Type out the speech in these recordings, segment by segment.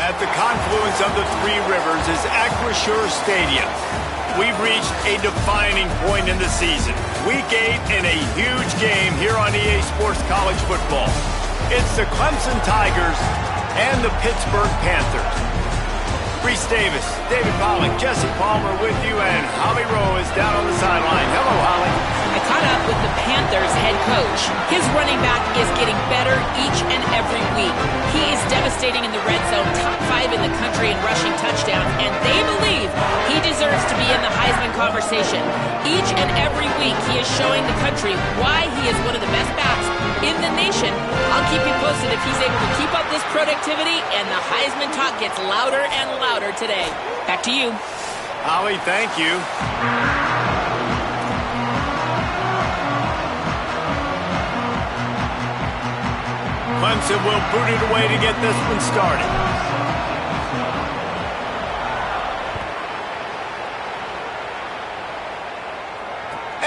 At the confluence of the three rivers is Acrisure Stadium. We've reached a defining point in the season. Week 8 in a huge game here on EA Sports College Football. It's the Clemson Tigers and the Pittsburgh Panthers. Reese Davis, David Pollack, Jesse Palmer with you, and Holly Rowe is down on the sideline. Hello, Holly. I caught up with the Panthers head coach. His running back is getting better each and every week. He is devastating in the red zone, top 5 in the country in rushing touchdowns, and they believe he deserves to be in the Heisman conversation. Each and every week, he is showing the country why he is one of the best backs in the nation. I'll keep you posted if he's able to keep up this productivity, and the Heisman talk gets louder and louder today. Back to you. Holly, thank you. Clemson will boot it away to get this one started.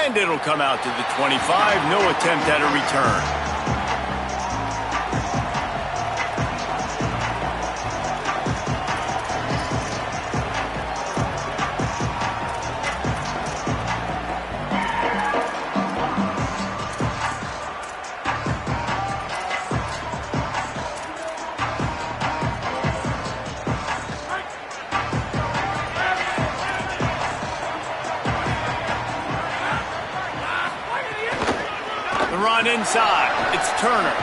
And it'll come out to the 25. No attempt at a return. Inside, it's Turner.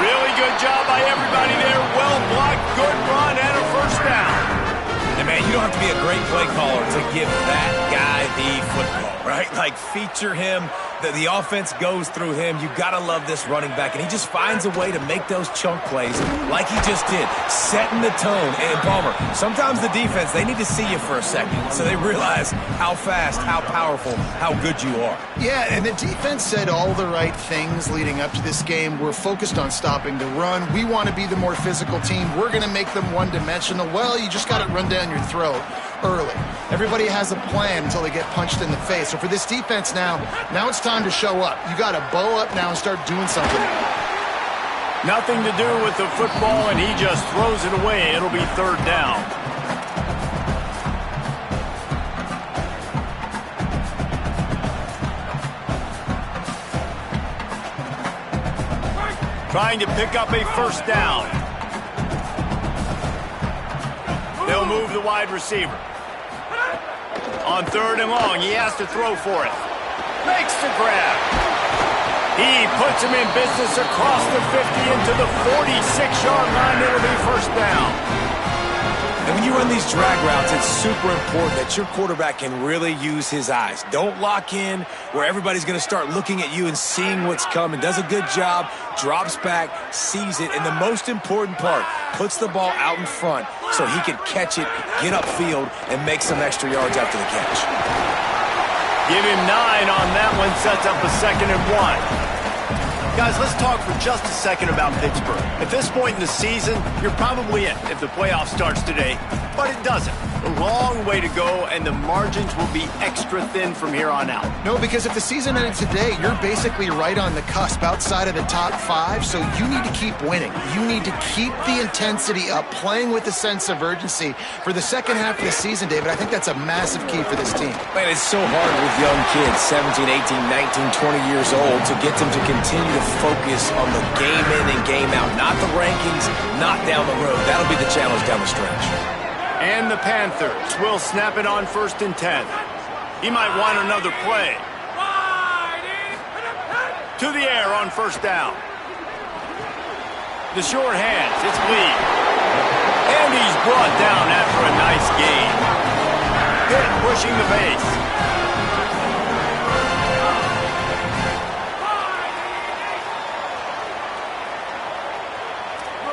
Really good job by everybody there. Well blocked, good run, and a first down. And man, you don't have to be a great play caller to give that guy the football, right? Like, feature him. The offense goes through him. You got to love this running back, and he just finds a way to make those chunk plays like he just did, setting the tone. And Palmer, sometimes the defense, they need to see you for a second so they realize how fast, how powerful, how good you are. Yeah, and the defense said all the right things leading up to this game. We're focused on stopping the run. We want to be the more physical team. We're going to make them one-dimensional. Well, you just got to run down your throat early. Everybody has a plan until they get punched in the face. So for this defense now it's time to show up. You got to bow up now and start doing something. Nothing to do with the football, and he just throws it away. It'll be third down. Trying to pick up a first down. They'll move the wide receiver. On third and long, he has to throw for it. Makes the grab. He puts him in business across the 50 into the 46-yard line. It'll be first down. And when you run these drag routes, it's super important that your quarterback can really use his eyes. Don't lock in where everybody's going to start looking at you and seeing what's coming. Does a good job, drops back, sees it, and the most important part, puts the ball out in front so he can catch it, get upfield, and make some extra yards after the catch. Give him 9 on that one, sets up a 2nd and 1. Guys, let's talk for just a second about Pittsburgh. At this point in the season, you're probably in if the playoff starts today, but it doesn't. A long way to go, and the margins will be extra thin from here on out. No, because if the season ended today, you're basically right on the cusp outside of the top 5, so you need to keep winning. You need to keep the intensity up, playing with a sense of urgency. For the second half of the season, David, I think that's a massive key for this team. Man, it's so hard with young kids, 17, 18, 19, 20 years old, to get them to continue to focus on the game in and game out, not the rankings, not down the road. That'll be the challenge down the stretch. And the Panthers will snap it on 1st and 10. He might want another play. To the air on first down. The short hands, it's Lee. And he's brought down after a nice gain. Pitt pushing the base.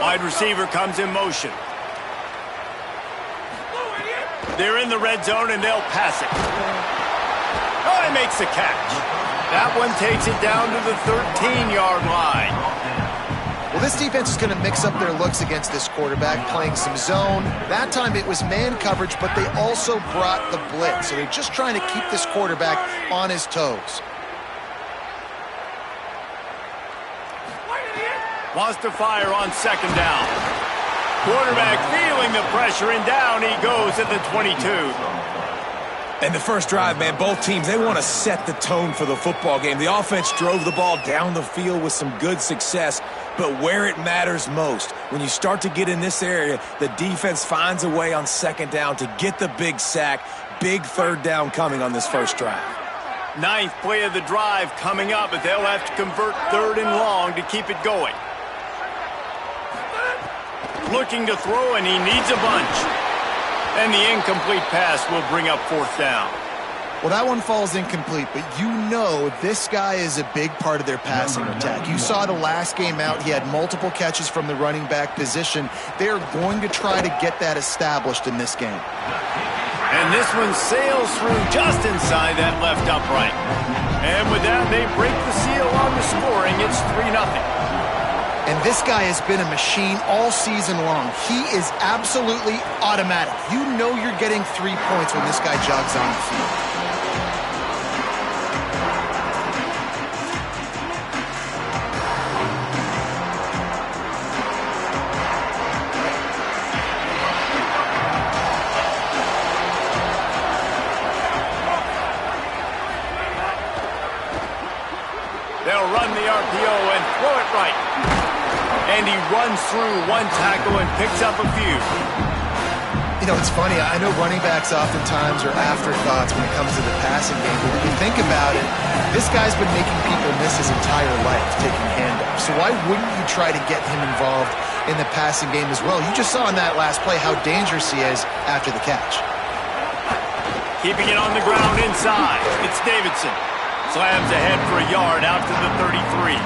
Wide receiver comes in motion. They're in the red zone, and they'll pass it. Oh, he makes the catch. That one takes it down to the 13-yard line. Well, this defense is going to mix up their looks against this quarterback, playing some zone. That time it was man coverage, but they also brought the blitz. So they're just trying to keep this quarterback on his toes. Wants to fire on 2nd down. Quarterback feeling the pressure, and down he goes at the 22. And the first drive, man, both teams, they want to set the tone for the football game. The offense drove the ball down the field with some good success, but where it matters most, when you start to get in this area, the defense finds a way on second down to get the big sack, big third down coming on this first drive. Ninth play of the drive coming up, but they'll have to convert third and long to keep it going. Looking to throw, and he needs a bunch. And the incomplete pass will bring up fourth down. Well, that one falls incomplete, but you know this guy is a big part of their passing attack. You saw the last game out, he had multiple catches from the running back position. They're going to try to get that established in this game. And this one sails through just inside that left upright. And with that, they break the seal on the scoring. It's 3-0. And this guy has been a machine all season long. He is absolutely automatic. You know you're getting 3 points when this guy jogs on the field. They'll run the RPO and throw it right. And he runs through one tackle and picks up a few. You know, it's funny. I know running backs oftentimes are afterthoughts when it comes to the passing game. But when you think about it, this guy's been making people miss his entire life taking handoffs. So why wouldn't you try to get him involved in the passing game as well? You just saw in that last play how dangerous he is after the catch. Keeping it on the ground inside. It's Davidson. Slams ahead for a yard out to the 33.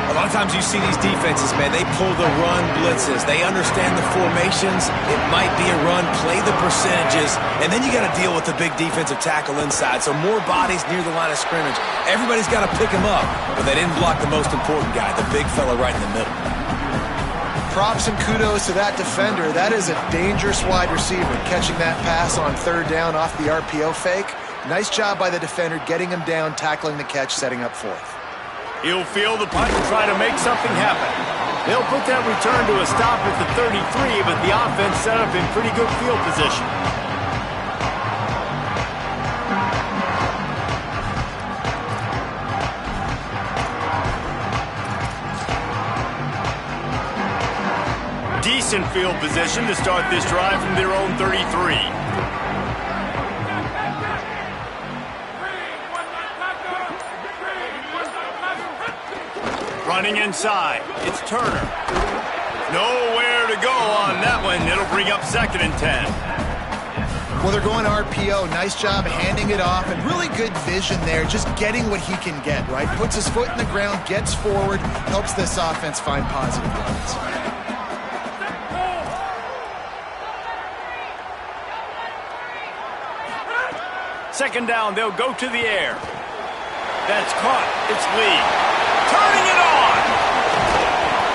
A lot of times you see these defenses, man, they pull the run blitzes. They understand the formations. It might be a run, play the percentages, and then you got to deal with the big defensive tackle inside. So more bodies near the line of scrimmage. Everybody's got to pick him up, but they didn't block the most important guy, the big fella right in the middle. Props and kudos to that defender. That is a dangerous wide receiver, catching that pass on third down off the RPO fake. Nice job by the defender, getting him down, tackling the catch, setting up fourth. He'll field the punt and try to make something happen. They'll put that return to a stop at the 33, but the offense set up in pretty good field position. Decent field position to start this drive from their own 33. Running inside, it's Turner. Nowhere to go on that one. It'll bring up 2nd and 10. Well, they're going RPO. Nice job handing it off, and really good vision there, just getting what he can get, right? Puts his foot in the ground, gets forward, helps this offense find positive yards. Second down, they'll go to the air. That's caught. It's Lee. Turning it on.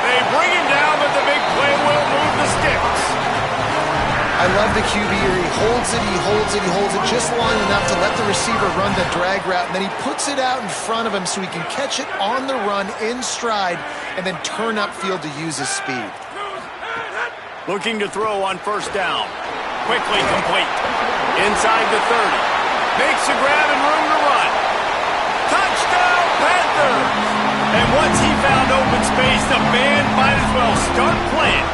They bring him down, but the big play will move the sticks. I love the QB here. He holds it, he holds it, he holds it just long enough to let the receiver run the drag route, and then he puts it out in front of him so he can catch it on the run in stride and then turn upfield to use his speed. Looking to throw on first down. Quickly complete. Inside the 30. Makes a grab and room to run. Touchdown, Panthers! And once he found open space, the band might as well start playing.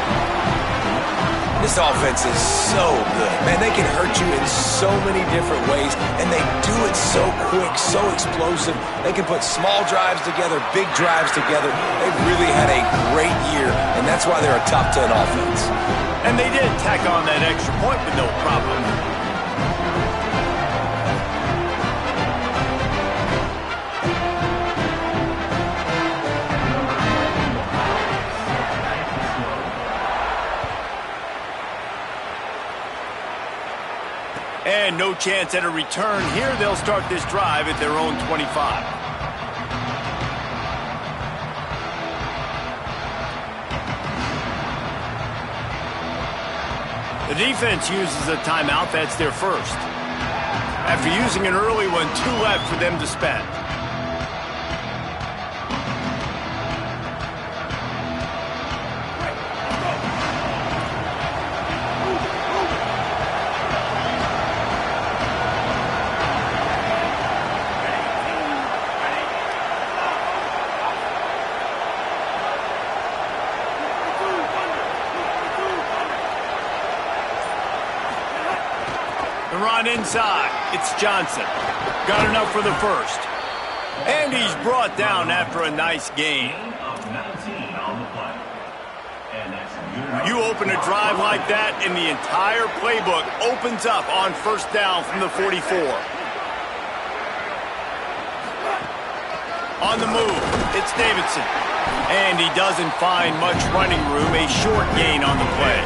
This offense is so good. Man, they can hurt you in so many different ways, and they do it so quick, so explosive. They can put small drives together, big drives together. They've really had a great year, and that's why they're a top 10 offense. And they did tack on that extra point with no problem. And no chance at a return here. They'll start this drive at their own 25. The defense uses a timeout. That's their first. After using an early one, 2 left for them to spend. run inside. It's Johnson. Got enough for the first. And he's brought down after a nice gain. You open a drive like that, and the entire playbook opens up on first down from the 44. On the move, it's Davidson. And he doesn't find much running room, a short gain on the play.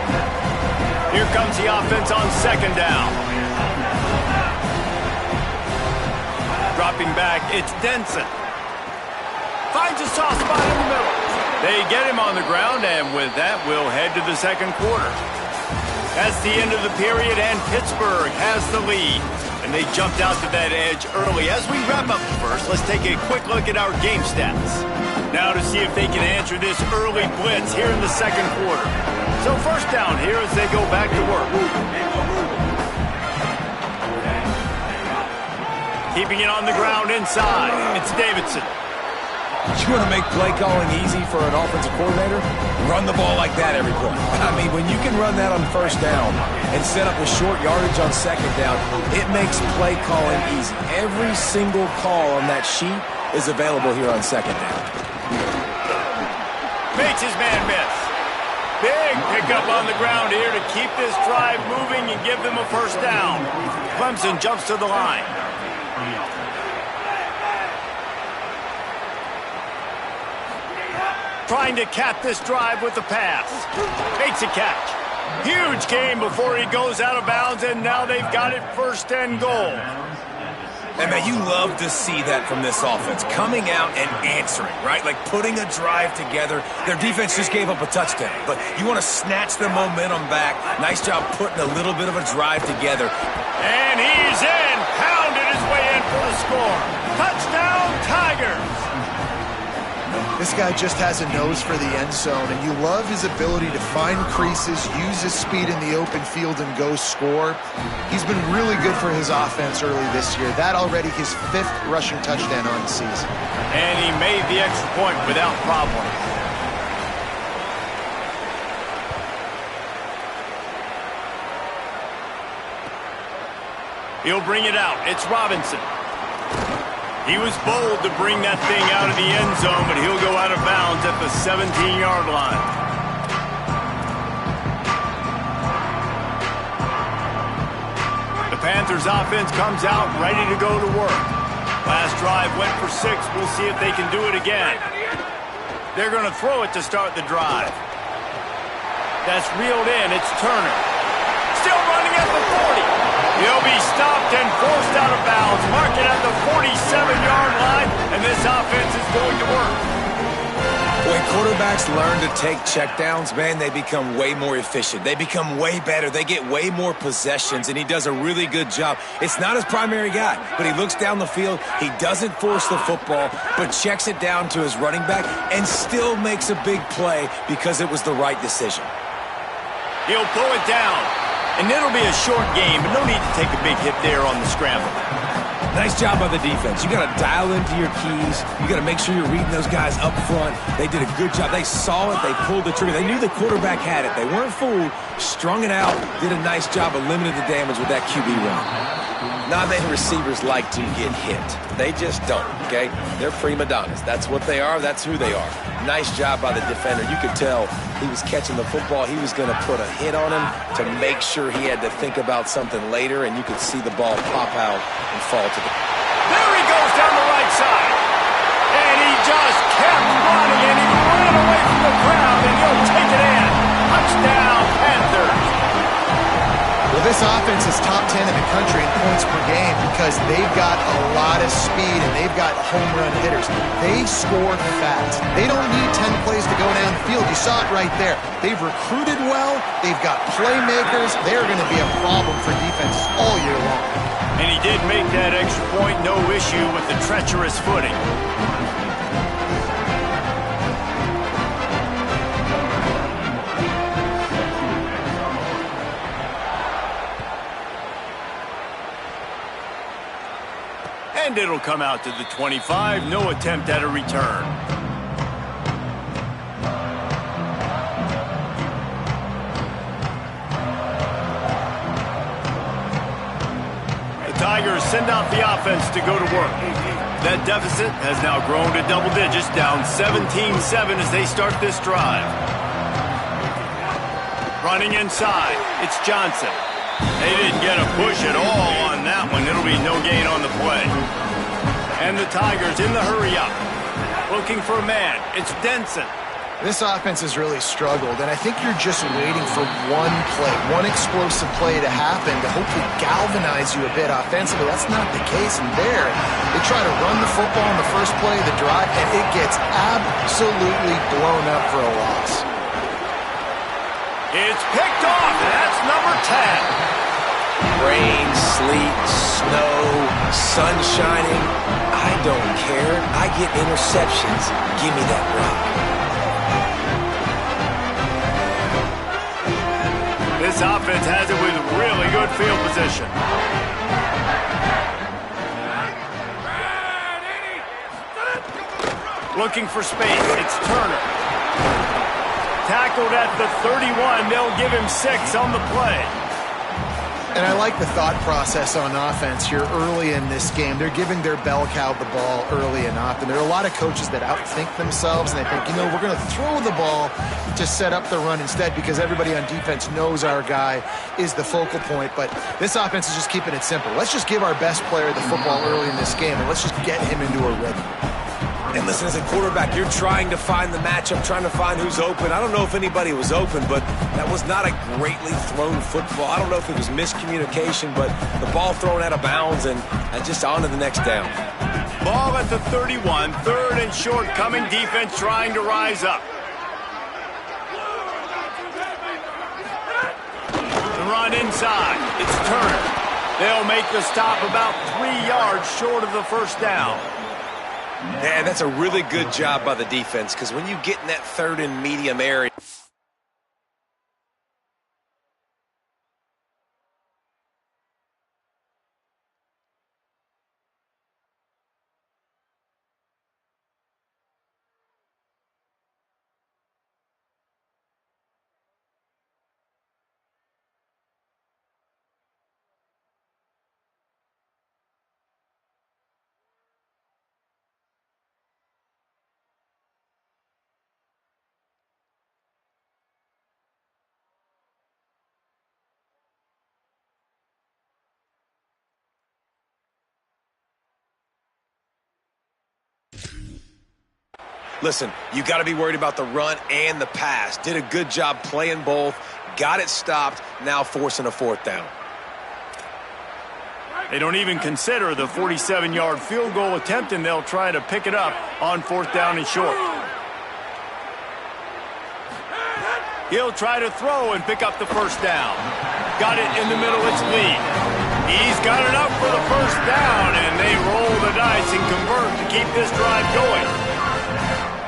Here comes the offense on second down. Dropping back, it's Denson. Finds a soft spot in the middle. They get him on the ground, and with that, we'll head to the second quarter. That's the end of the period, and Pittsburgh has the lead. And they jumped out to that edge early. As we wrap up the first, let's take a quick look at our game stats. Now to see if they can answer this early blitz here in the second quarter. So first down here as they go back to work. Keeping it on the ground inside, it's Davidson. You want to make play calling easy for an offensive coordinator? Run the ball like that every play. I mean, when you can run that on first down and set up a short yardage on second down, it makes play calling easy. Every single call on that sheet is available here on second down. Makes his man miss. Big pickup on the ground here to keep this drive moving and give them a first down. Clemson jumps to the line. Trying to cap this drive with the pass. Makes a catch. Huge gain before he goes out of bounds, and now they've got it first and goal. And man, you love to see that from this offense. Coming out and answering, right? Like putting a drive together. Their defense just gave up a touchdown, but you want to snatch the momentum back. Nice job putting a little bit of a drive together. And he's in. Pounded his way in for the score. Touchdown, Tigers. This guy just has a nose for the end zone, and you love his ability to find creases, use his speed in the open field, and go score. He's been really good for his offense early this year. That already his 5th rushing touchdown on the season. And he made the extra point without problem. He'll bring it out. It's Robinson. He was bold to bring that thing out of the end zone, but he'll go out of bounds at the 17-yard line. The Panthers offense comes out ready to go to work. Last drive went for 6. We'll see if they can do it again. They're going to throw it to start the drive. That's reeled in. It's Turner. Still running at the 40. He'll be stopped and forced out of bounds. Mark it at the 47-yard line, and this offense is going to work. When quarterbacks learn to take checkdowns, man, they become way more efficient. They become way better. They get way more possessions, and he does a really good job. It's not his primary guy, but he looks down the field. He doesn't force the football, but checks it down to his running back and still makes a big play because it was the right decision. He'll pull it down. And it'll be a short game, but no need to take a big hit there on the scramble. Nice job by the defense. You got to dial into your keys. You got to make sure you're reading those guys up front. They did a good job. They saw it. They pulled the trigger. They knew the quarterback had it. They weren't fooled. Strung it out. Did a nice job of limiting the damage with that QB run. Not many receivers like to get hit. They just don't, okay? They're prima donnas. That's what they are. That's who they are. Nice job by the defender. You could tell he was catching the football. He was going to put a hit on him to make sure he had to think about something later, and you could see the ball pop out and fall to the... There he goes down the right side. And he just kept running, and he ran away from the crowd, and he'll take it in. Touchdown, Panthers. Well, this offense is top 10 in the country in points per game because they've got a lot of speed and they've got home run hitters. They score fast. They don't need 10 plays to go down the field. You saw it right there. They've recruited well. They've got playmakers. They're going to be a problem for defenses all year long. And he did make that extra point, no issue with the treacherous footing. And it'll come out to the 25. No attempt at a return. send out the offense to go to work. That deficit has now grown to double digits, down 17-7 as they start this drive. Running inside, it's Johnson. They didn't get a push at all on that one. It'll be no gain on the play. And the Tigers in the hurry up. Looking for a man, it's Denson. This offense has really struggled, and I think you're just waiting for one play, one explosive play to happen to hopefully galvanize you a bit offensively. That's not the case, and there, they try to run the football in the first play of the drive, and it gets absolutely blown up for a loss. It's picked off, and that's number 10. Rain, sleet, snow, sun shining. I don't care. I get interceptions. Give me that rock. This offense has it with really good field position. Looking for space, it's Turner. Tackled at the 31, they'll give him 6 on the play. And I like the thought process on offense here early in this game. They're giving their bell cow the ball early and often. There are a lot of coaches that outthink themselves, and they think, we're going to throw the ball to set up the run instead because everybody on defense knows our guy is the focal point. But this offense is just keeping it simple. Let's just give our best player the football early in this game, and let's just get him into a rhythm. And listen, as a quarterback, you're trying to find the matchup, trying to find who's open. I don't know if anybody was open, but that was not a greatly thrown football. I don't know if it was miscommunication, but the ball thrown out of bounds and just on to the next down. Ball at the 31, third and short, coming defense trying to rise up. The run inside, it's Turner. They'll make the stop about 3 yards short of the first down. Man, that's a really good job by the defense because when you get in that third and medium area, listen, you got to be worried about the run and the pass. Did a good job playing both. Got it stopped. Now forcing a fourth down. They don't even consider the 47-yard field goal attempt, and they'll try to pick it up on fourth down and short. He'll try to throw and pick up the first down. Got it in the middle. It's Lee. He's got it up for the first down, and they roll the dice and convert to keep this drive going.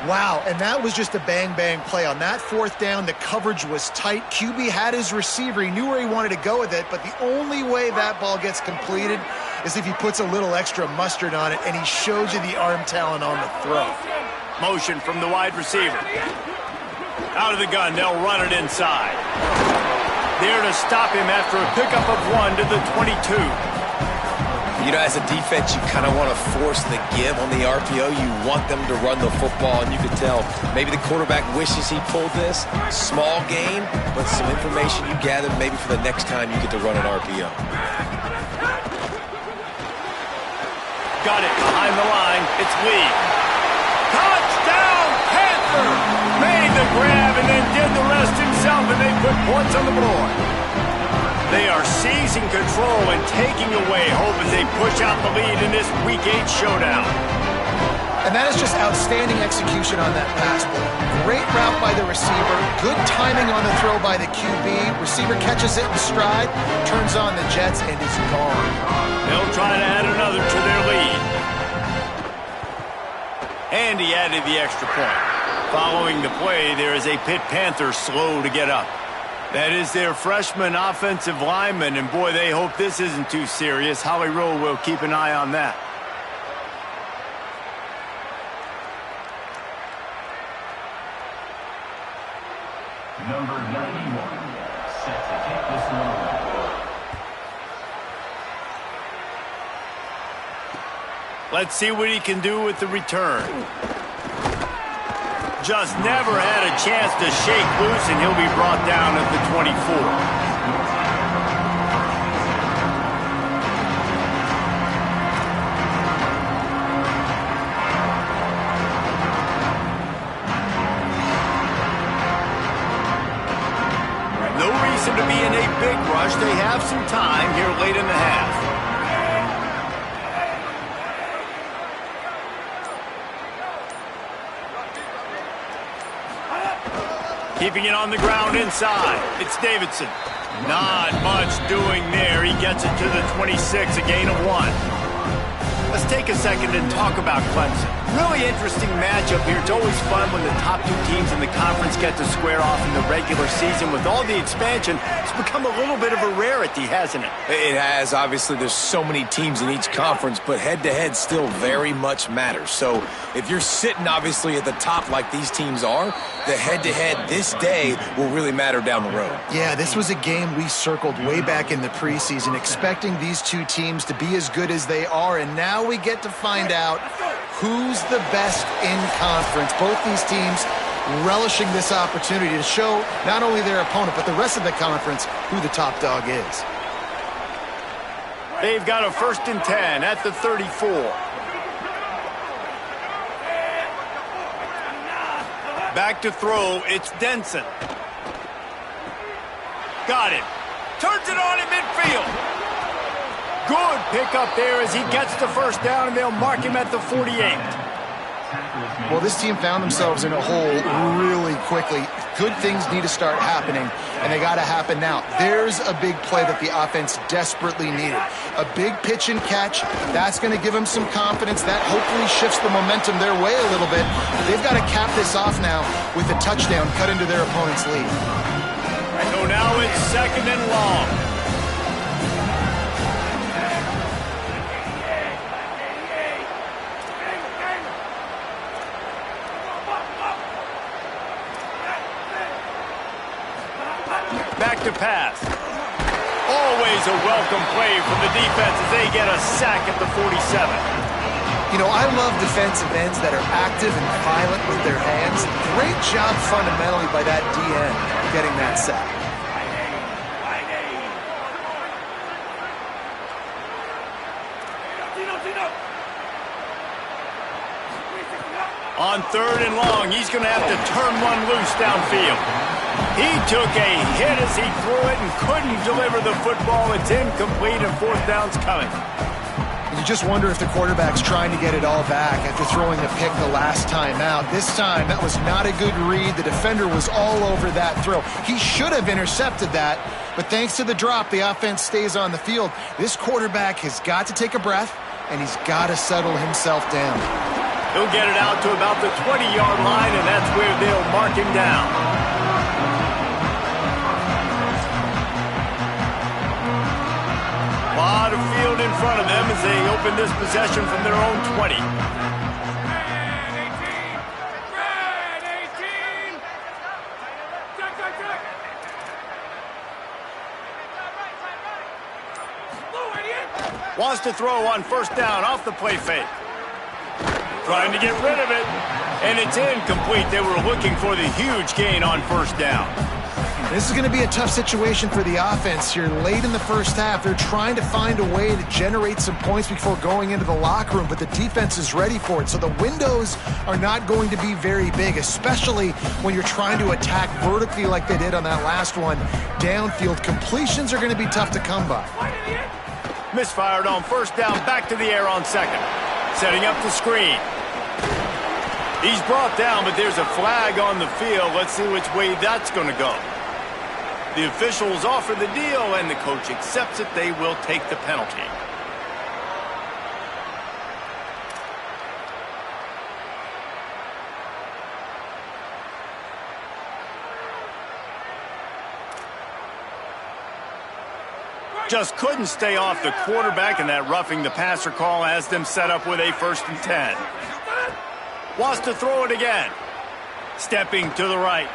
Wow, and that was just a bang-bang play. On that fourth down, the coverage was tight. QB had his receiver. He knew where he wanted to go with it, but the only way that ball gets completed is if he puts a little extra mustard on it, and he shows you the arm talent on the throw. Motion from the wide receiver. Out of the gun, they'll run it inside. There to stop him after a pickup of 1 to the 22. As a defense, you kind of want to force the give on the RPO. You want them to run the football, and you can tell maybe the quarterback wishes he pulled this. Small gain, but some information you gather maybe for the next time you get to run an RPO. Got it behind the line. It's Lee. Touchdown, Panther! Made the grab and then did the rest himself, and they put points on the board. They are seizing control and taking away hope as they push out the lead in this Week 8 showdown. And that is just outstanding execution on that pass play. Great route by the receiver, good timing on the throw by the QB. Receiver catches it in stride, turns on the jets, and is gone. They'll try to add another to their lead. And he added the extra point. Following the play, there is a Pitt Panther slow to get up. That is their freshman offensive lineman, and boy, they hope this isn't too serious. Howie Rowe will keep an eye on that. Number 91, set to kick this one. Let's see what he can do with the return. Just never had a chance to shake loose, and he'll be brought down at the 24. To be in a big rush. They have some time here late in the half. Keeping it on the ground inside. It's Davidson. Not much doing there. He gets it to the 26, a gain of 1. Let's take a second and talk about Clemson. Really interesting matchup here. It's always fun when the top two teams in the conference get to square off in the regular season. With all the expansion, it's become a little bit of a rarity, hasn't it? It has. Obviously, there's so many teams in each conference, but head-to-head still very much matters. So if you're sitting, obviously, at the top like these teams are, the head-to-head this day will really matter down the road. Yeah, this was a game we circled way back in the preseason, expecting these two teams to be as good as they are, and now we get to find out who's the best in conference. Both these teams relishing this opportunity to show not only their opponent, but the rest of the conference who the top dog is. They've got a 1st and 10 at the 34. Back to throw, it's Denson. Got it. Turns it on in midfield. Good pickup there as he gets the first down, and they'll mark him at the 48. Well, this team found themselves in a hole really quickly. Good things need to start happening, and they got to happen now. There's a big play that the offense desperately needed. A big pitch and catch. That's going to give them some confidence. That hopefully shifts the momentum their way a little bit. But they've got to cap this off now with a touchdown cut into their opponent's lead. So now it's 2nd and long. Back to pass. Always a welcome play from the defense as they get a sack at the 47. You know, I love defensive ends that are active and violent with their hands. Great job fundamentally by that DN getting that sack. On 3rd and long, he's going to have to turn one loose downfield. He took a hit as he threw it and couldn't deliver the football. It's incomplete, and 4th down's coming. You just wonder if the quarterback's trying to get it all back after throwing a pick the last time out. This time, that was not a good read. The defender was all over that throw. He should have intercepted that, but thanks to the drop, the offense stays on the field. This quarterback has got to take a breath, and he's got to settle himself down. He'll get it out to about the 20-yard line, and that's where they'll mark him down. A lot of field in front of them as they open this possession from their own 20. Wants to throw on 1st down off the play fake. Trying to get rid of it, and it's incomplete. They were looking for the huge gain on 1st down. This is going to be a tough situation for the offense here late in the first half. They're trying to find a way to generate some points before going into the locker room, but the defense is ready for it. So the windows are not going to be very big, especially when you're trying to attack vertically like they did on that last one. Downfield completions are going to be tough to come by. Misfired on 1st down, back to the air on 2nd. Setting up the screen. He's brought down, but there's a flag on the field. Let's see which way that's going to go. The officials offer the deal, and the coach accepts it. They will take the penalty. Just couldn't stay off the quarterback, and that roughing the passer call has them set up with a 1st and 10. Wants to throw it again. Stepping to the right.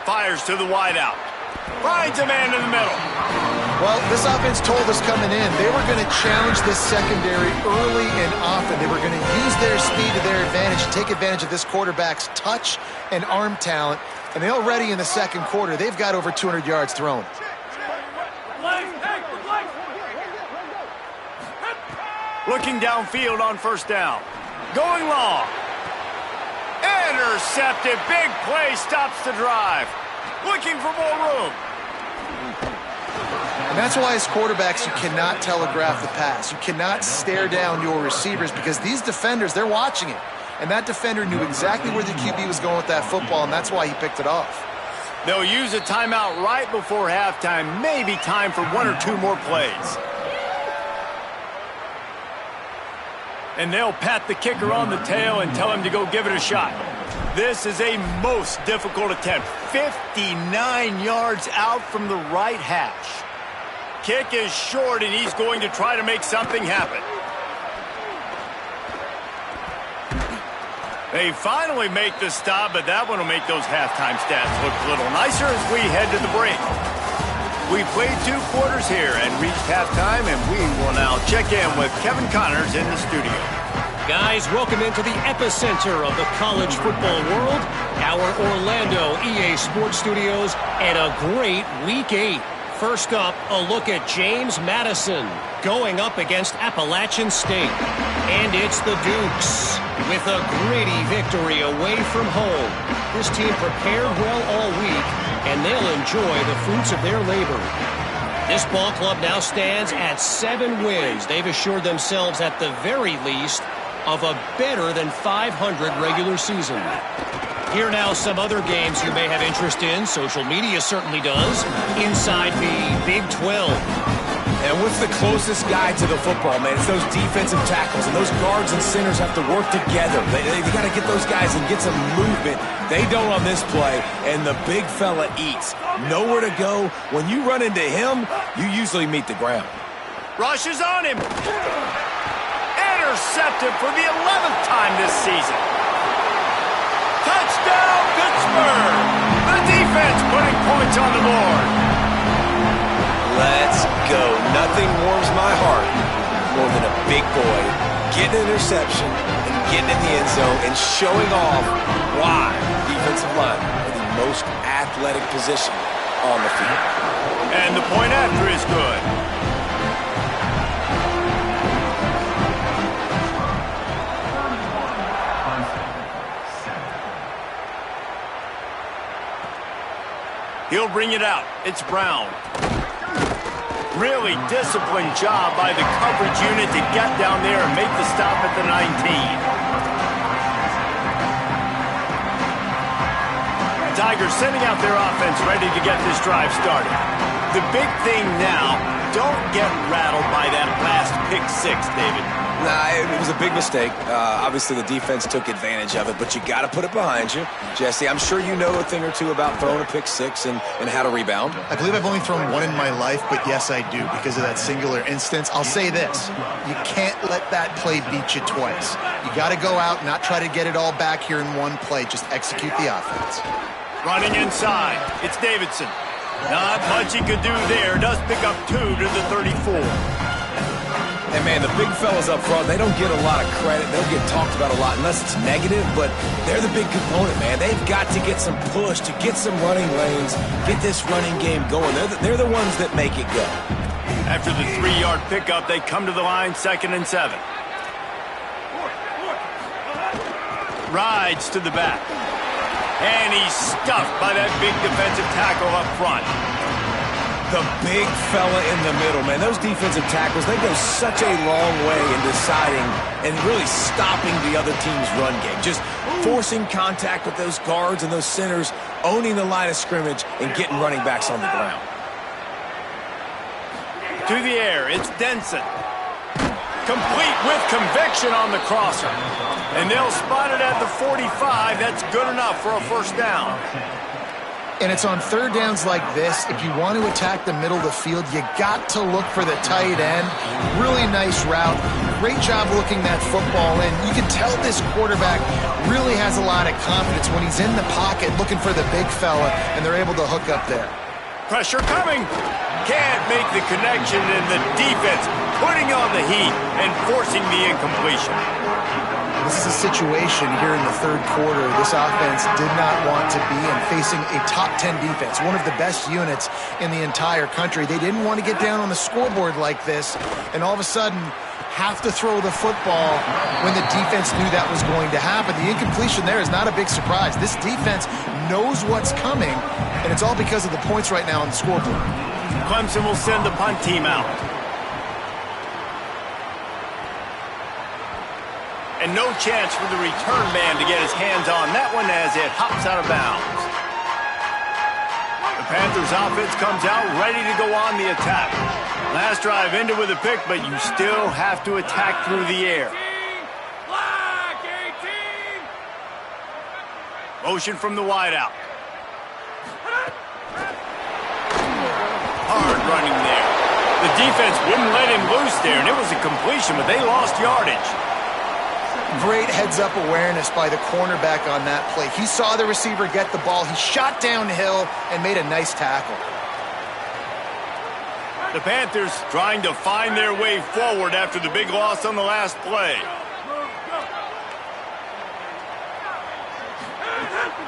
Fires to the wideout. Finds a man in the middle. Well, this offense told us coming in they were going to challenge this secondary early and often. They were going to use their speed to their advantage and take advantage of this quarterback's touch and arm talent. And already in the second quarter, they've got over 200 yards thrown. Looking downfield on first down. Going long. Intercepted. Big play stops the drive. Looking for more room. And that's why as quarterbacks, you cannot telegraph the pass. You cannot stare down your receivers because these defenders, they're watching it. And that defender knew exactly where the QB was going with that football, and that's why he picked it off. They'll use a timeout right before halftime. Maybe time for one or two more plays. And they'll pat the kicker on the tail and tell him to go give it a shot. This is a most difficult attempt. 59 yards out from the right hash. Kick is short, and he's going to try to make something happen. They finally make the stop, but that one will make those halftime stats look a little nicer as we head to the break. We played 2 quarters here and reached halftime, and we will now check in with Kevin Connors in the studio. Guys, welcome into the epicenter of the college football world, our Orlando EA Sports Studios, and a great Week 8. First up, a look at James Madison going up against Appalachian State. And it's the Dukes with a gritty victory away from home. This team prepared well all week, and they'll enjoy the fruits of their labor. This ball club now stands at 7 wins. They've assured themselves at the very least of a better than 500 regular season. Here now some other games you may have interest in. Social media certainly does. Inside the Big 12. And what's the closest guy to the football, man? It's those defensive tackles, and those guards and centers have to work together. They got to get those guys and get some movement. They don't on this play, and the big fella eats. Nowhere to go. When you run into him, you usually meet the ground. Rush is on him. Intercepted for the 11th time this season. Touchdown, Pittsburgh! The defense putting points on the board. Let's go. Nothing warms my heart more than a big boy getting an interception and getting in the end zone and showing off why defensive linemen are the most athletic position on the field. And the point after is good. He'll bring it out. It's Brown. Really disciplined job by the coverage unit to get down there and make the stop at the 19. Tigers sending out their offense ready to get this drive started. The big thing now, don't get rattled by that last pick 6, David. Nah, it was a big mistake. Obviously, the defense took advantage of it, but you got to put it behind you. Jesse, I'm sure you know a thing or two about throwing a pick 6 and how to rebound. I believe I've only thrown one in my life, but yes, I do because of that singular instance. I'll say this. You can't let that play beat you twice. You got to go out and not try to get it all back here in one play. Just execute the offense. Running inside. It's Davidson. Not much he could do there. Does pick up 2 to the 34. And, man, the big fellas up front, they don't get a lot of credit. They don't get talked about a lot unless it's negative, but they're the big component, man. They've got to get some push, to get some running lanes, get this running game going. They're the ones that make it go. After the 3-yard pickup, they come to the line, 2nd and 7. Rides to the back. And he's stuffed by that big defensive tackle up front. The big fella in the middle, man. Those defensive tackles, they go such a long way in deciding and really stopping the other team's run game. Just forcing contact with those guards and those centers, owning the line of scrimmage, and getting running backs on the ground. To the air, it's Denson. Complete with conviction on the crosser. And they'll spot it at the 45. That's good enough for a first down. And it's on third downs like this. If you want to attack the middle of the field, you got to look for the tight end. Really nice route. Great job looking that football in. You can tell this quarterback really has a lot of confidence when he's in the pocket looking for the big fella, and they're able to hook up there. Pressure coming. Can't make the connection, and the defense putting on the heat and forcing the incompletion. This is a situation here in the third quarter this offense did not want to be in, facing a top 10 defense, one of the best units in the entire country. They didn't want to get down on the scoreboard like this, and all of a sudden have to throw the football when the defense knew that was going to happen. The incompletion there is not a big surprise. This defense knows what's coming, and it's all because of the points right now on the scoreboard. Clemson will send the punt team out. And no chance for the return man to get his hands on that one as it hops out of bounds. The Panthers offense comes out ready to go on the attack. Last drive ended with a pick, but you still have to attack through the air. Motion from the wideout. Hard running there. The defense wouldn't let him loose there, and it was a completion, but they lost yardage. Great heads-up awareness by the cornerback on that play. He saw the receiver get the ball. He shot downhill and made a nice tackle. The Panthers trying to find their way forward after the big loss on the last play.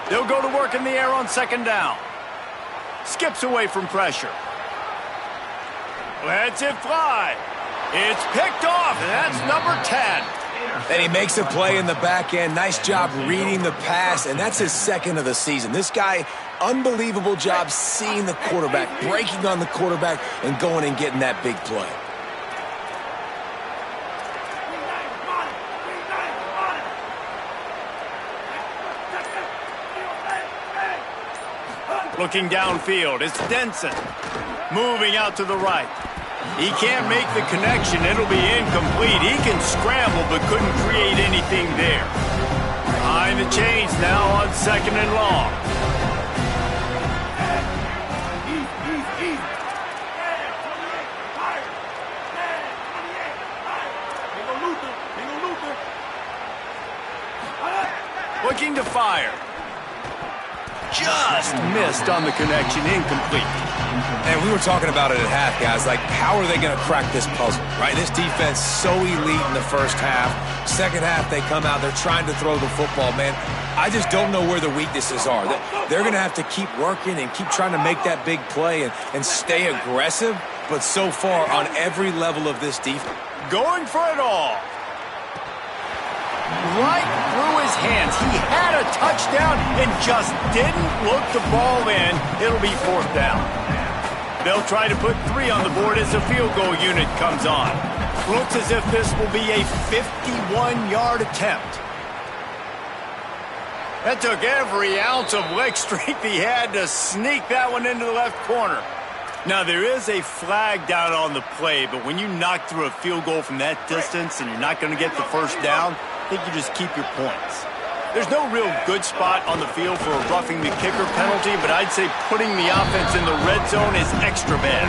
They'll go to work in the air on second down. Skips away from pressure. Lets it fly. It's picked off, and that's number 10. And he makes a play in the back end. Nice job reading the pass, and that's his second of the season. This guy, unbelievable job seeing the quarterback, breaking on the quarterback, and going and getting that big play. Looking downfield, it's Denson. Moving out to the right. He can't make the connection. It'll be incomplete. He can scramble, but couldn't create anything there. Behind the chains now on second and long. Looking to fire. Just missed on the connection, incomplete. And we were talking about it at half, guys. Like, how are they going to crack this puzzle, right? This defense so elite in the first half. Second half, they come out. They're trying to throw the football, man. I just don't know where the weaknesses are. They're going to have to keep working and keep trying to make that big play and stay aggressive. But so far, on every level of this defense, going for it all. Right through his hands. He had a touchdown and just didn't look the ball in. It'll be fourth down. They'll try to put 3 on the board as the field goal unit comes on. Looks as if this will be a 51-yard attempt. That took every ounce of leg strength he had to sneak that one into the left corner. Now, there is a flag down on the play, but when you knock through a field goal from that distance and you're not going to get the first down, I think you just keep your points. There's no real good spot on the field for a roughing the kicker penalty, but I'd say putting the offense in the red zone is extra bad.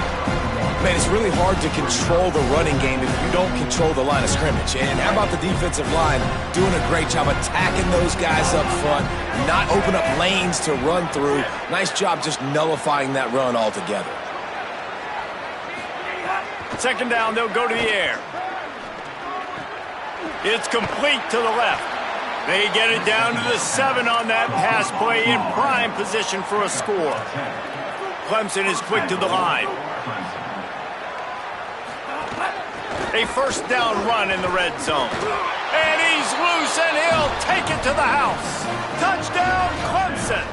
man, it's really hard to control the running game if you don't control the line of scrimmage. And how about the defensive line doing a great job attacking those guys up front, not open up lanes to run through. Nice job just nullifying that run altogether. Second down, they'll go to the air. It's complete to the left. They get it down to the 7 on that pass play in prime position for a score. Clemson is quick to the line. A first down run in the red zone. And he's loose, and he'll take it to the house. Touchdown, Clemson.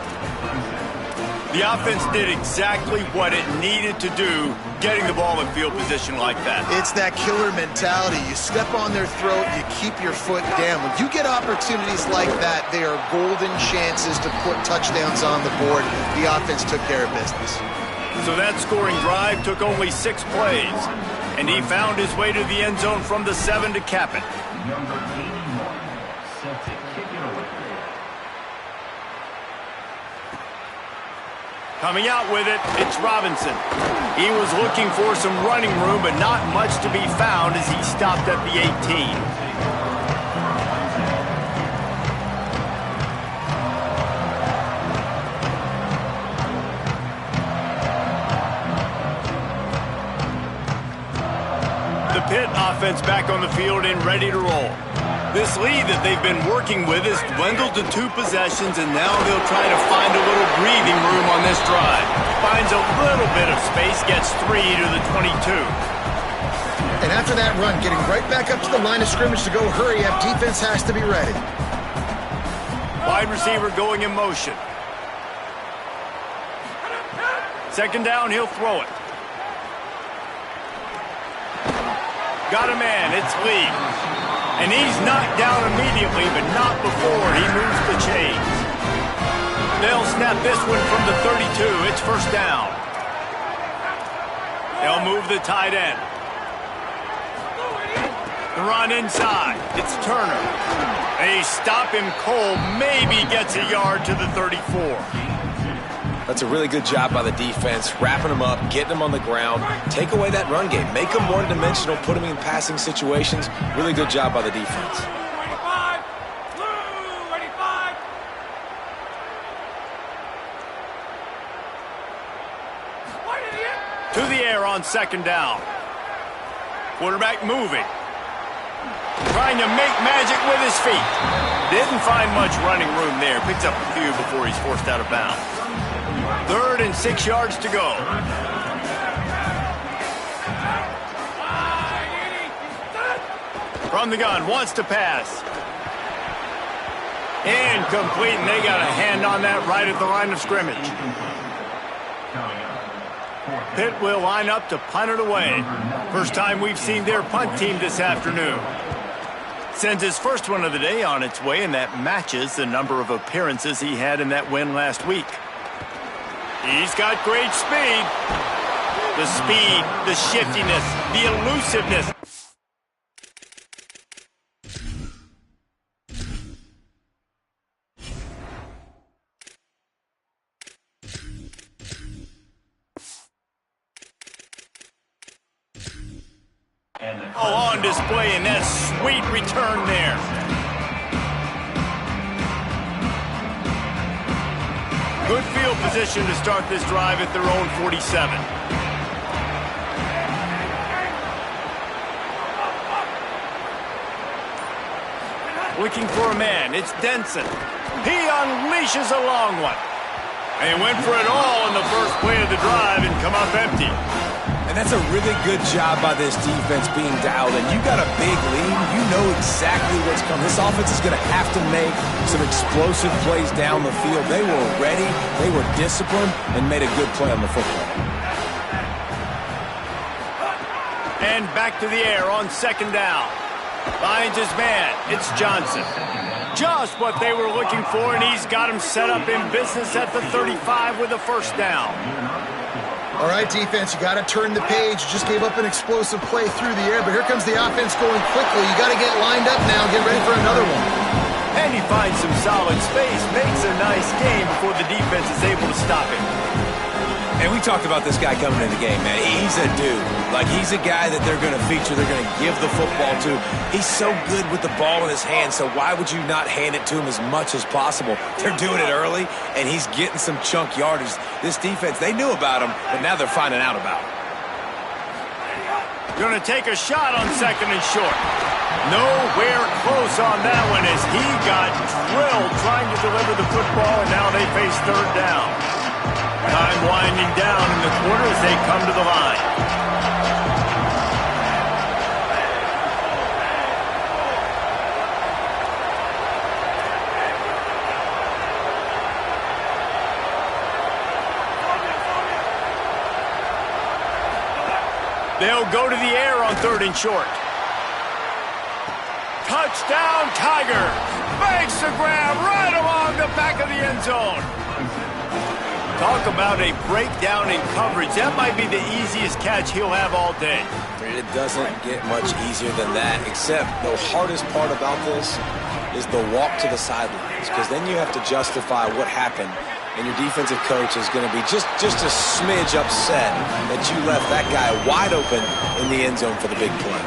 The offense did exactly what it needed to do, getting the ball in field position like that. It's that killer mentality. You step on their throat, you keep your foot down. When you get opportunities like that, they are golden chances to put touchdowns on the board. The offense took care of business. So that scoring drive took only 6 plays, and he found his way to the end zone from the 7 to cap it. Number 81, set to kick it away. Coming out with it, it's Robinson. He was looking for some running room, but not much to be found as he stopped at the 18. offense back on the field and ready to roll. This lead that they've been working with has dwindled to 2 possessions, and now they'll try to find a little breathing room on this drive. Finds a little bit of space, gets 3 to the 22. And after that run, getting right back up to the line of scrimmage to go hurry up, defense has to be ready. Wide receiver going in motion. Second down, he'll throw it. Got a man, it's Lee. And he's knocked down immediately, but not before he moves the chains. They'll snap this one from the 32. It's first down. They'll move the tight end. The run inside. It's Turner. They stop him cold. Maybe gets a yard to the 34. That's a really good job by the defense, wrapping them up, getting them on the ground, take away that run game, make them one-dimensional, put them in passing situations. Really good job by the defense. 25, blue, 25. To the air on second down. Quarterback moving. Trying to make magic with his feet. Didn't find much running room there. Picks up a few before he's forced out of bounds. 3rd and 6 yards to go. From the gun, wants to pass. Incomplete, and they got a hand on that right at the line of scrimmage. Pitt will line up to punt it away. First time we've seen their punt team this afternoon. Sends his first one of the day on its way, and that matches the number of appearances he had in that win last week. He's got great speed. The speed, the shiftiness, the elusiveness. On display in that sweet return there. Good field position to start this drive at their own 47. Looking for a man. It's Denson. He unleashes a long one. They went for it all in the first play of the drive and come up empty. And that's a really good job by this defense being dialed in. You got a big lead. You know exactly what's coming. This offense is going to have to make some explosive plays down the field. They were ready, they were disciplined, and made a good play on the football. And back to the air on second down. Finds his man. It's Johnson. Just what they were looking for, and he's got him set up in business at the 35 with a first down. All right, defense, you got to turn the page. You just gave up an explosive play through the air, but here comes the offense going quickly. You got to get lined up now and get ready for another one. And he finds some solid space, makes a nice game before the defense is able to stop him. And we talked about this guy coming in the game, man. He's a dude. Like, he's a guy that they're going to feature, they're going to give the football to. He's so good with the ball in his hand, so why would you not hand it to him as much as possible? They're doing it early, and he's getting some chunk yardage. This defense, they knew about him, but now they're finding out about him. Going to take a shot on second and short. Nowhere close on that one as he got drilled trying to deliver the football, and now they face third down. Time winding down in the quarter as they come to the line. They'll go to the air on third and short. Touchdown, Tigers! Makes the grab right along the back of the end zone. Talk about a breakdown in coverage. That might be the easiest catch he'll have all day. It doesn't get much easier than that, except the hardest part about this is the walk to the sidelines, because then you have to justify what happened, and your defensive coach is going to be just a smidge upset that you left that guy wide open in the end zone for the big play.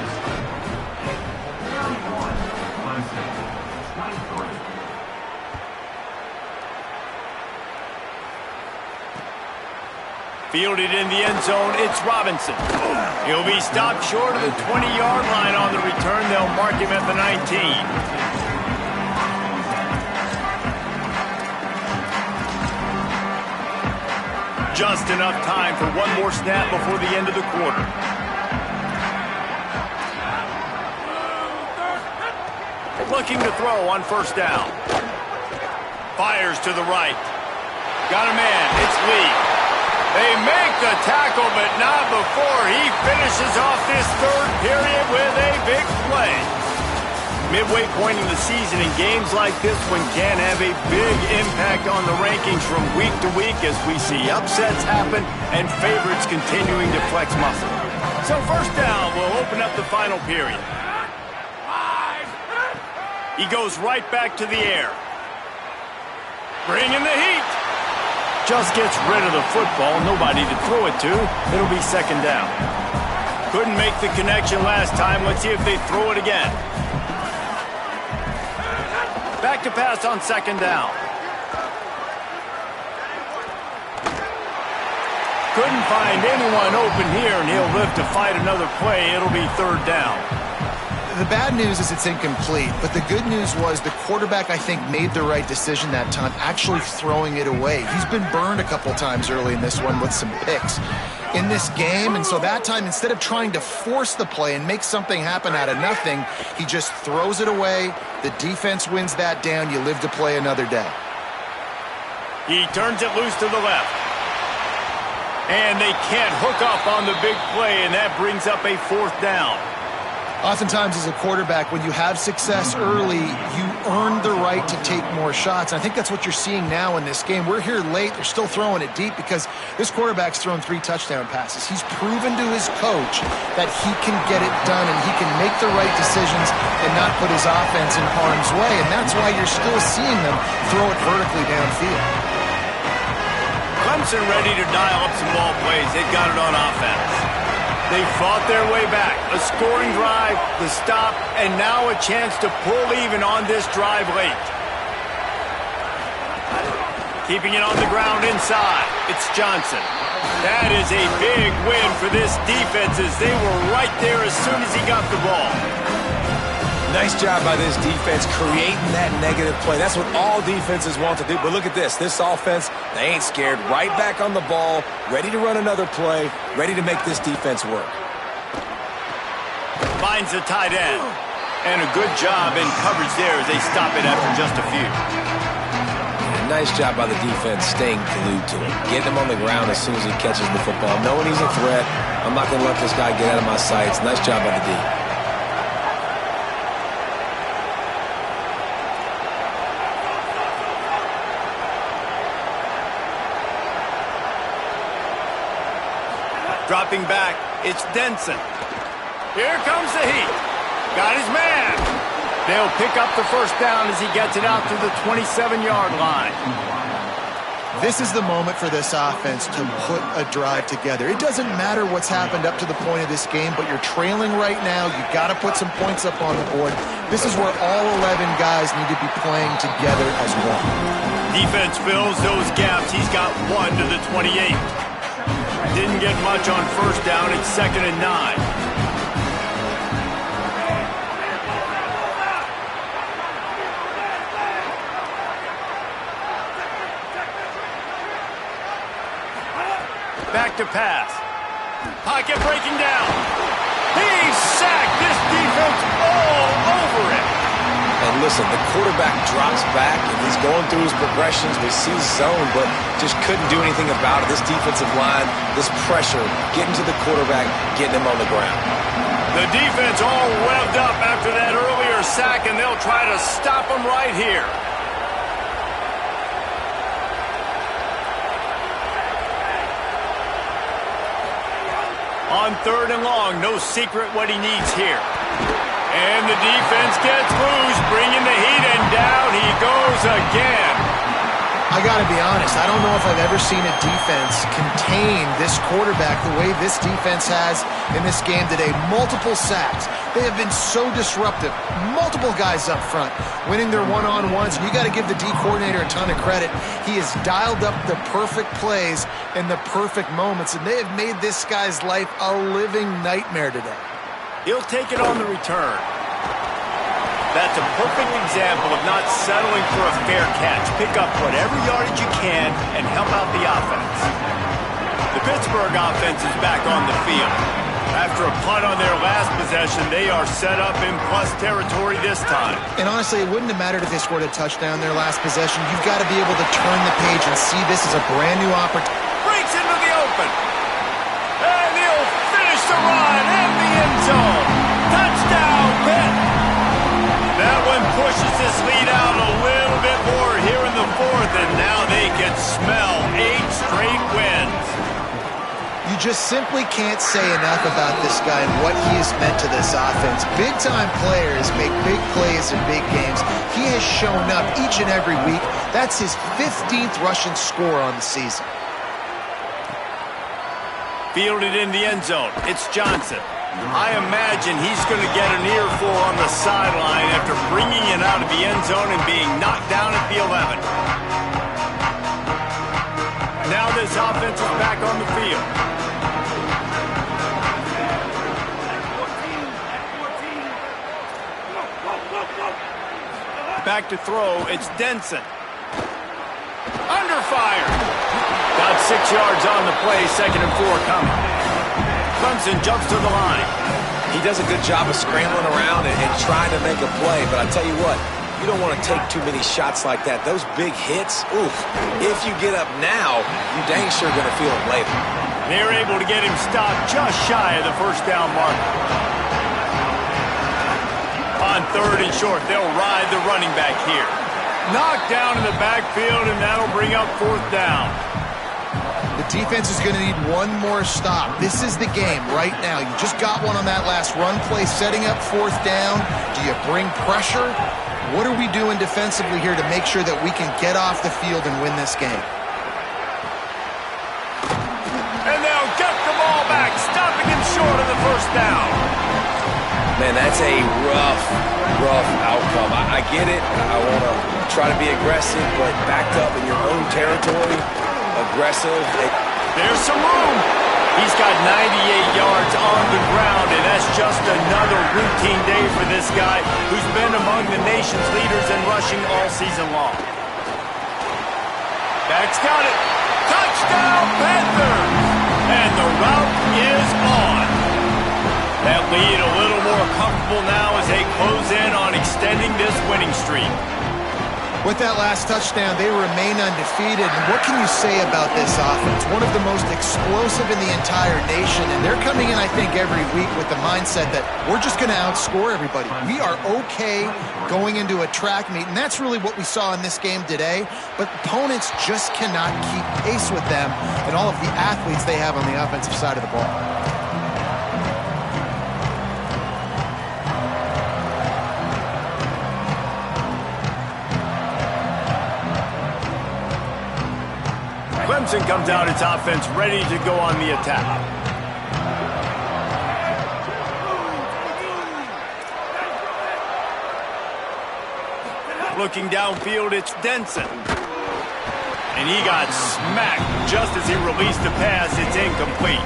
Fielded in the end zone, it's Robinson. He'll be stopped short of the 20-yard line on the return. They'll mark him at the 19. Just enough time for one more snap before the end of the quarter. Looking to throw on first down. Fires to the right. Got a man. It's Lee. They make the tackle, but not before he finishes off this third period with a big play. Midway point in the season, in games like this one can have a big impact on the rankings from week to week as we see upsets happen and favorites continuing to flex muscle. So first down will open up the final period. He goes right back to the air. Bringing the heat. Just gets rid of the football. Nobody to throw it to. It'll be second down. Couldn't make the connection last time. Let's see if they throw it again. Back to pass on second down. Couldn't find anyone open here, and he'll live to fight another play. It'll be third down. The bad news is it's incomplete, but the good news was the quarterback, I think, made the right decision that time, actually throwing it away. He's been burned a couple times early in this one with some picks in this game, and so that time, instead of trying to force the play and make something happen out of nothing, he just throws it away. The defense wins that down. You live to play another day. He turns it loose to the left. And they can't hook up on the big play, and that brings up a fourth down. Oftentimes as a quarterback, when you have success early, you earn the right to take more shots. I think that's what you're seeing now in this game. We're here late. They're still throwing it deep because this quarterback's thrown 3 touchdown passes. He's proven to his coach that he can get it done and he can make the right decisions and not put his offense in harm's way. And that's why you're still seeing them throw it vertically downfield. Clemson ready to dial up some ball plays. They've got it on offense. They fought their way back. A scoring drive, the stop, and now a chance to pull even on this drive late. Keeping it on the ground inside. It's Johnson. That is a big win for this defense as they were right there as soon as he got the ball. Nice job by this defense creating that negative play. That's what all defenses want to do. But look at this. This offense, they ain't scared. Right back on the ball, ready to run another play, ready to make this defense work. Finds the tight end. And a good job in coverage there as they stop it after just a few. And nice job by the defense staying glued to him. Getting him on the ground as soon as he catches the football. Knowing he's a threat, I'm not going to let this guy get out of my sights. Nice job by the D. Dropping back, it's Denson. Here comes the heat. Got his man. They'll pick up the first down as he gets it out to the 27-yard line. This is the moment for this offense to put a drive together. It doesn't matter what's happened up to the point of this game, but you're trailing right now. You've got to put some points up on the board. This is where all 11 guys need to be playing together as one. Defense fills those gaps. He's got 1 to the 28. Didn't get much on first down. It's 2nd and 9. Back to pass. Pocket breaking down. He's sacked. This defense all over it. And listen, the quarterback drops back, and he's going through his progressions. We see zone, but just couldn't do anything about it. This defensive line, this pressure, getting to the quarterback, getting him on the ground. The defense all revved up after that earlier sack, and they'll try to stop him right here. On 3rd and long, no secret what he needs here. And the defense gets loose, bringing the heat, and down he goes again. I got to be honest, I don't know if I've ever seen a defense contain this quarterback the way this defense has in this game today. Multiple sacks. They have been so disruptive. Multiple guys up front winning their one-on-ones. You got to give the D coordinator a ton of credit. He has dialed up the perfect plays in the perfect moments, and they have made this guy's life a living nightmare today. He'll take it on the return. That's a perfect example of not settling for a fair catch. Pick up whatever yardage you can and help out the offense. The Pittsburgh offense is back on the field. After a punt on their last possession, they are set up in plus territory this time. And honestly, it wouldn't have mattered if they scored a touchdown their last possession. You've got to be able to turn the page and see this as a brand new opportunity. Breaks into the open. And he'll finish the run in the end zone. Touchdown, Pitt. That one pushes this lead out a little bit more here in the fourth, and now they can smell 8 straight wins. You just simply can't say enough about this guy and what he has meant to this offense. Big-time players make big plays in big games. He has shown up each and every week. That's his 15th rushing score on the season. Fielded in the end zone. It's Johnson. I imagine he's going to get an earful on the sideline after bringing it out of the end zone and being knocked down at the 11. Now this offense is back on the field. Back to throw, it's Denson. Under fire. Got 6 yards on the play, 2nd and 4 coming. Clemson jumps to the line. He does a good job of scrambling around and trying to make a play, but I tell you what, you don't want to take too many shots like that. Those big hits, oof, if you get up now, you're dang sure going to feel them later. They're able to get him stopped just shy of the first down mark. On 3rd and short, they'll ride the running back here. Knocked down in the backfield, and that'll bring up 4th down. The defense is going to need one more stop. This is the game right now. You just got one on that last run play, setting up 4th down. Do you bring pressure? What are we doing defensively here to make sure that we can get off the field and win this game? And they'll get the ball back, stopping him short of the 1st down. Man, that's a rough outcome. I get it. I want to try to be aggressive, but backed up in your own territory, aggressive. There's some room. He's got 98 yards on the ground, and that's just another routine day for this guy who's been among the nation's leaders in rushing all season long. Back's got it. Touchdown, Panthers! And the route is on. That lead a little more comfortable now as they close in on extending this winning streak. With that last touchdown, they remain undefeated. And what can you say about this offense? One of the most explosive in the entire nation. And they're coming in, I think, every week with the mindset that we're just going to outscore everybody. We are okay going into a track meet. And that's really what we saw in this game today. But opponents just cannot keep pace with them and all of the athletes they have on the offensive side of the ball. Clemson comes out its offense ready to go on the attack. Looking downfield, it's Denson. And he got smacked just as he released the pass. It's incomplete.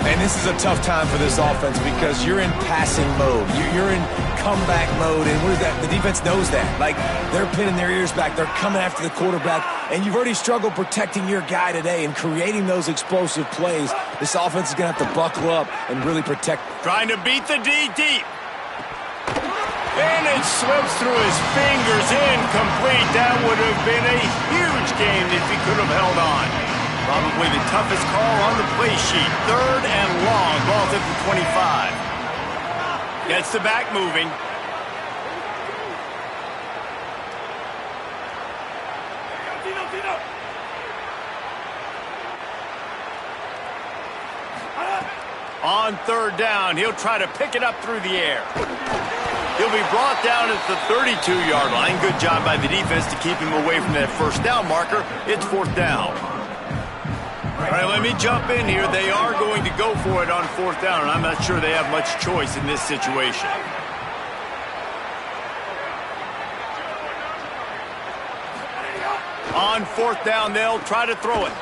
And this is a tough time for this offense because you're in passing mode. You're in comeback mode, and what is that? The defense knows that. Like, they're pinning their ears back. They're coming after the quarterback, and you've already struggled protecting your guy today and creating those explosive plays. This offense is going to have to buckle up and really protect. Trying to beat the D deep. And it slips through his fingers. Incomplete. That would have been a huge game if he could have held on. Probably the toughest call on the play sheet. 3rd and long. Ball's at the 25. Gets the back moving. On 3rd down, he'll try to pick it up through the air. He'll be brought down at the 32-yard line. Good job by the defense to keep him away from that first down marker. It's 4th down. All right, let me jump in here. They are going to go for it on 4th down, and I'm not sure they have much choice in this situation. On 4th down, they'll try to throw it.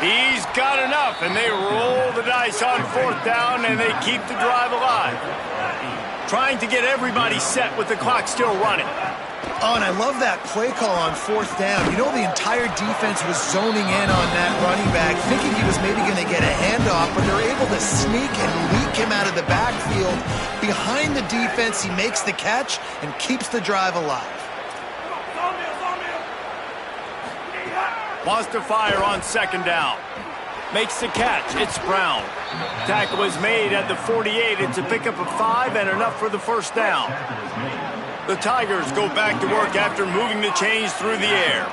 He's got enough, and they roll the dice on 4th down, and they keep the drive alive. Trying to get everybody set with the clock still running. Oh, and I love that play call on 4th down. You know, the entire defense was zoning in on that running back, thinking he was maybe going to get a handoff, but they're able to sneak and leak him out of the backfield. Behind the defense, he makes the catch and keeps the drive alive. Wants to fire on 2nd down. Makes the catch. It's Brown. Tackle is made at the 48. It's a pickup of 5 and enough for the 1st down. The Tigers go back to work after moving the chains through the air.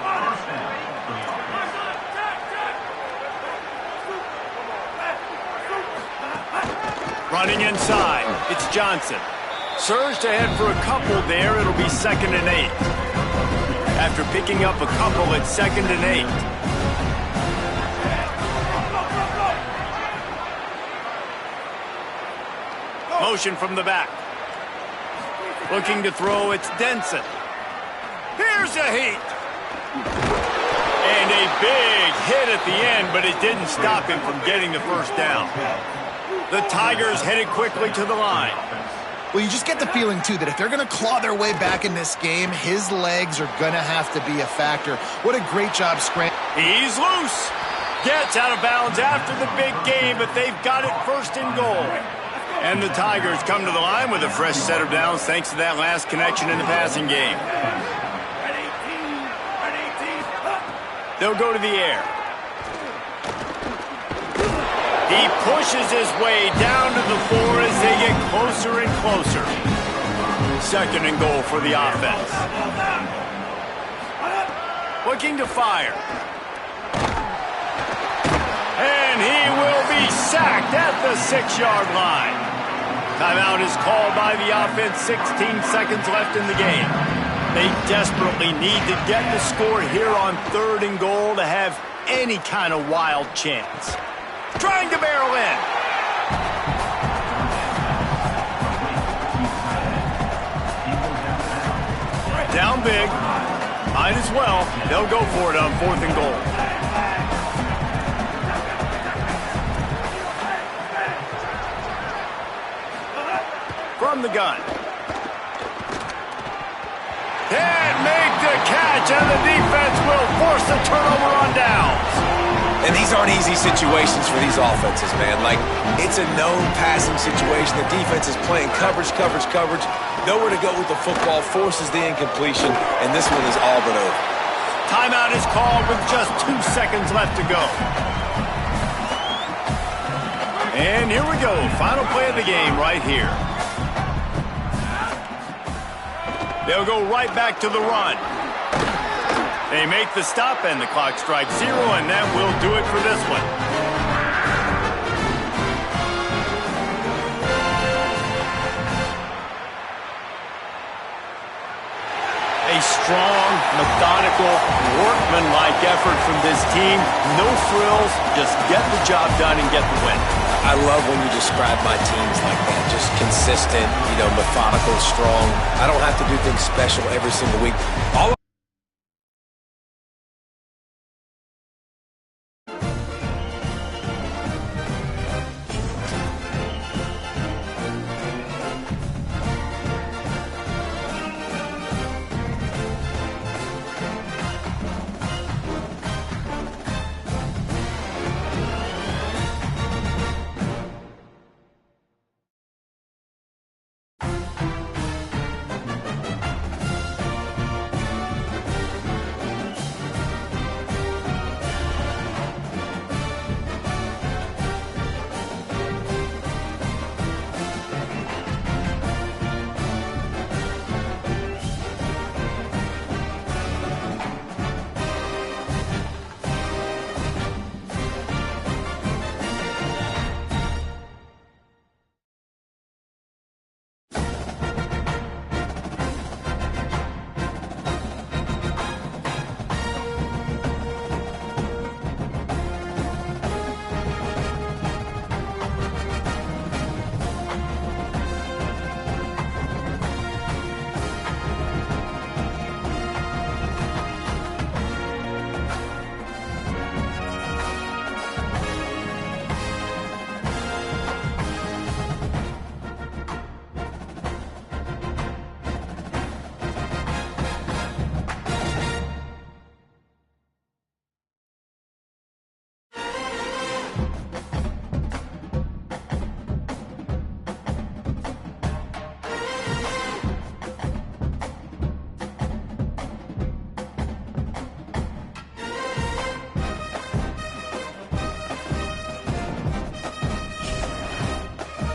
Running inside. It's Johnson. Surged ahead for a couple there. It'll be 2nd and 8. After picking up a couple, it's 2nd and 8. Motion from the back. Looking to throw, it's Denson. Here's a heat. And a big hit at the end, but it didn't stop him from getting the 1st down. The Tigers headed quickly to the line. Well, you just get the feeling, too, that if they're going to claw their way back in this game, his legs are going to have to be a factor. What a great job scrambling. He's loose. Gets out of bounds after the big game, but they've got it 1st and goal. And the Tigers come to the line with a fresh set of downs thanks to that last connection in the passing game. They'll go to the air. He pushes his way down to the 4 as they get closer and closer. 2nd and goal for the offense. Looking to fire. And he will be sacked at the 6-yard line. Timeout is called by the offense. 16 seconds left in the game. They desperately need to get the score here on 3rd and goal to have any kind of wild chance. Trying to barrel in. Down big. Might as well. They'll go for it on 4th and goal. From the gun. Can't make the catch, and the defense will force the turnover on downs. And these aren't easy situations for these offenses, man. Like, it's a known passing situation. The defense is playing coverage. Nowhere to go with the football, forces the incompletion, and this one is all but over. Timeout is called with just 2 seconds left to go. And here we go. Final play of the game right here. They'll go right back to the run. They make the stop, and the clock strikes 0, and that will do it for this one. A strong, methodical, workmanlike effort from this team. No frills, just get the job done and get the win. I love when you describe my teams like that. Just consistent, methodical, strong. I don't have to do things special every single week. All